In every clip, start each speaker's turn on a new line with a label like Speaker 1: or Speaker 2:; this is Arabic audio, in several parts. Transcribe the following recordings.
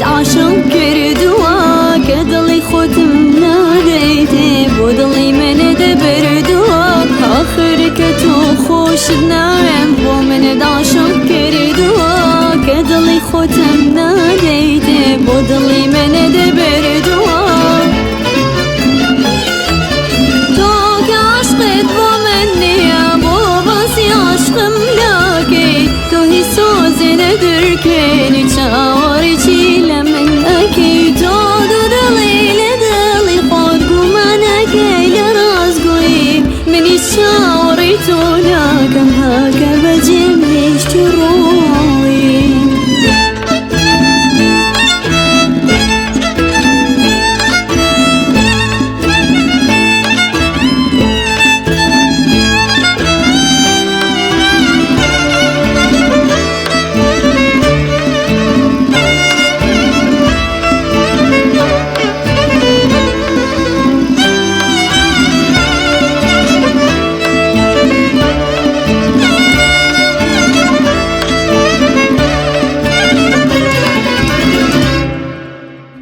Speaker 1: منت عاشق كردوا كدلي ختم ناديتي بودلي من دبردوا آخرك تو خوش نایم با من عاشق کردوا کدلی ختم نادیده بودلی من دبردوا تو که عشقت با من نیا با باسی عشقم لاکی تو هی سوزی ندرکنی چاوری چیل من اکی تو دو دلی لدلی خود گمان اکی لراز گویی منی چاوری تو لاکم هاکر بجیم نیشتی روی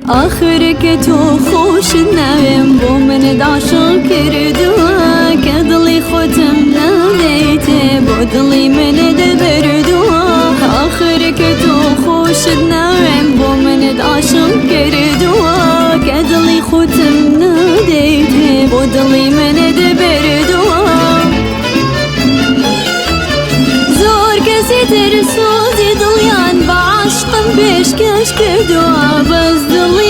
Speaker 1: آخرك تو خوش نایم با من عاشق کردوا کدلی ختم نادیده بودلی من دبردوا آخرك تو خوش نایم با من عاشق کردوا کدلی ختم نادیده بودلی من دبردوا زور کسی ترسوزی دلیان با عشقم پیشکش کردوا بس دلی